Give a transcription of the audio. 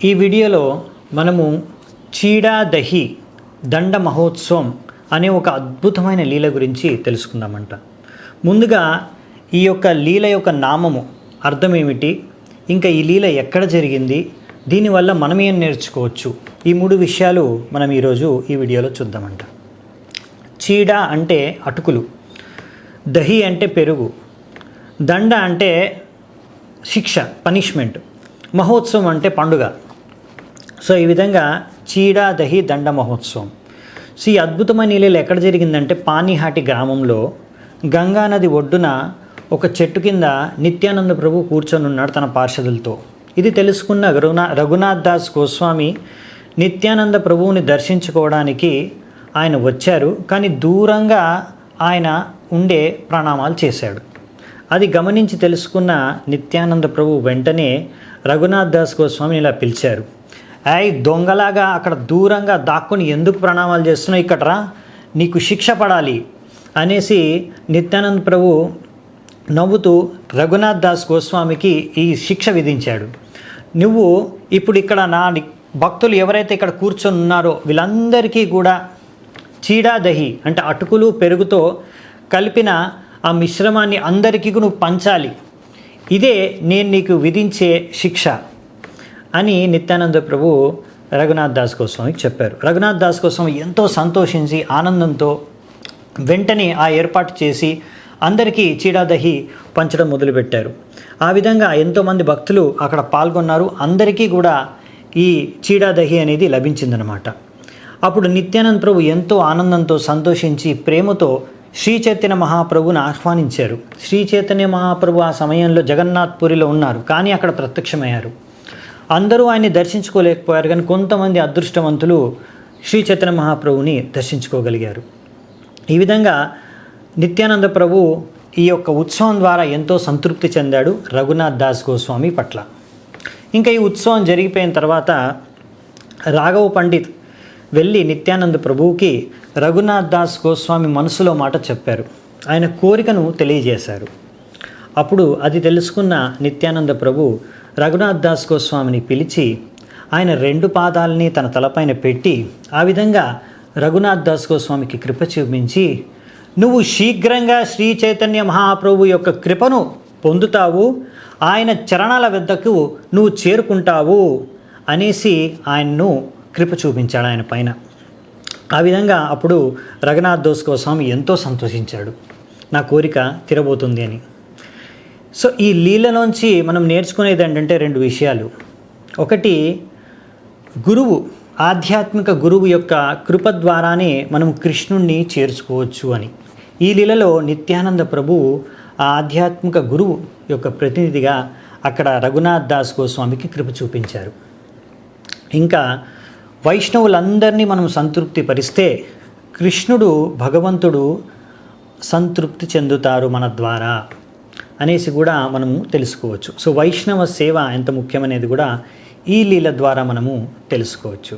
ఈ వీడియోలో మనము చీడా దహి దండ మహోత్సవం అనే ఒక అద్భుతమైన లీల గురించి తెలుసుకుందామంట. ముందుగా ఈ యొక్క లీల యొక్క నామము అర్థం ఏమిటి, ఇంకా ఈ లీల ఎక్కడ జరిగింది, దీనివల్ల మనం ఏం నేర్చుకోవచ్చు, ఈ మూడు విషయాలు మనం ఈరోజు ఈ వీడియోలో చూద్దామంట. చీడా అంటే అటుకులు, దహి అంటే పెరుగు, దండ అంటే శిక్ష పనిష్మెంట్, మహోత్సవం అంటే పండుగ. సో ఈ విధంగా చీడా దహి దండ మహోత్సవం. సో ఈ అద్భుతమైన లీల ఎక్కడ జరిగిందంటే పానీహాటి గ్రామంలో గంగానది ఒడ్డున ఒక చెట్టు కింద నిత్యానంద ప్రభు కూర్చొని ఉన్నాడు తన పార్షదులతో. ఇది తెలుసుకున్న రఘునాథ్ దాస్ గోస్వామి నిత్యానంద ప్రభువుని దర్శించుకోవడానికి ఆయన వచ్చారు, కానీ దూరంగా ఆయన ఉండే ప్రణామాలు చేశాడు. అది గమనించి తెలుసుకున్న నిత్యానంద ప్రభు వెంటనే రఘునాథ్ దాస్ గోస్వామిని ఇలా పిలిచారు. దొంగలాగా అక్కడ దూరంగా దాక్కుని ఎందుకు ప్రణామాలు చేస్తున్నావు, ఇక్కడ రా, నీకు శిక్ష పడాలి అనేసి నిత్యానంద ప్రభు నవ్వుతూ రఘునాథ్ దాస్ గోస్వామికి ఈ శిక్ష విధించాడు. నువ్వు ఇప్పుడు ఇక్కడ నా భక్తులు ఎవరైతే ఇక్కడ కూర్చొని ఉన్నారో వీళ్ళందరికీ కూడా చీడా దహి అంటే అటుకులు పెరుగుతో కలిపిన ఆ మిశ్రమాన్ని అందరికీ నువ్వు పంచాలి, ఇదే నేను నీకు విధించే శిక్ష అని నిత్యానంద ప్రభు రఘునాథ్ దాస్ గోస్వామికి చెప్పారు. రఘునాథ్ దాస్ గోస్వామి ఎంతో సంతోషించి ఆనందంతో వెంటనే ఆ ఏర్పాటు చేసి అందరికీ చీడాదహి పంచడం మొదలుపెట్టారు. ఆ విధంగా ఎంతోమంది భక్తులు అక్కడ పాల్గొన్నారు, అందరికీ కూడా ఈ చీడాదహి అనేది లభించిందనమాట. అప్పుడు నిత్యానంద ప్రభు ఎంతో ఆనందంతో సంతోషించి ప్రేమతో శ్రీ చైతన్య మహాప్రభుని ఆహ్వానించారు. శ్రీ చైతన్య మహాప్రభు ఆ సమయంలో జగన్నాథ్పురిలో ఉన్నారు, కానీ అక్కడ ప్రత్యక్షమయ్యారు. అందరూ ఆయన్ని దర్శించుకోలేకపోయారు, కానీ కొంతమంది అదృష్టవంతులు శ్రీ చైతన్య మహాప్రభుని దర్శించుకోగలిగారు. ఈ విధంగా నిత్యానంద ప్రభు ఈ యొక్క ఉత్సవం ద్వారా ఎంతో సంతృప్తి చెందాడు రఘునాథ్ దాస్ గోస్వామి పట్ల. ఇంకా ఈ ఉత్సవం జరిగిపోయిన తర్వాత రాఘవ పండిత్ వెళ్ళి నిత్యానంద ప్రభువుకి రఘునాథ్ దాస్ గోస్వామి మనసులో మాట చెప్పారు, ఆయన కోరికను తెలియజేశారు. అప్పుడు అది తెలుసుకున్న నిత్యానంద ప్రభు రఘునాథ్ దాస్ గోస్వామిని పిలిచి ఆయన 2 పాదాలని తన తలపైన పెట్టి ఆ విధంగా రఘునాథ్ దాస్ గోస్వామికి కృప చూపించి, నువ్వు శీఘ్రంగా శ్రీ చైతన్య మహాప్రభు యొక్క కృపను పొందుతావు, ఆయన చరణాల వద్దకు నువ్వు చేరుకుంటావు అనేసి ఆయన్ను కృప చూపించాడు ఆయన పైన. ఆ విధంగా అప్పుడు రఘునాథ్ దాస్ గోస్వామి ఎంతో సంతోషించాడు, నా కోరిక తీరబోతుంది అని. సో ఈ లీలలోంచి మనం నేర్చుకునేది ఏంటంటే 2 విషయాలు. ఒకటి, గురువు ఆధ్యాత్మిక గురువు యొక్క కృప ద్వారానే మనం కృష్ణుణ్ణి చేర్చుకోవచ్చు అని. ఈ లీలలో నిత్యానంద ప్రభు ఆ ఆధ్యాత్మిక గురువు యొక్క ప్రతినిధిగా అక్కడ రఘునాథ్ దాస్ గోస్వామికి కృప చూపించారు. ఇంకా వైష్ణవులందరినీ మనం సంతృప్తి పరిస్తే కృష్ణుడు భగవంతుడు సంతృప్తి చెందుతారు మన ద్వారా అనేసి కూడా మనము తెలుసుకోవచ్చు. సో వైష్ణవ సేవ ఎంత ముఖ్యమనేది కూడా ఈ లీల ద్వారా మనము తెలుసుకోవచ్చు.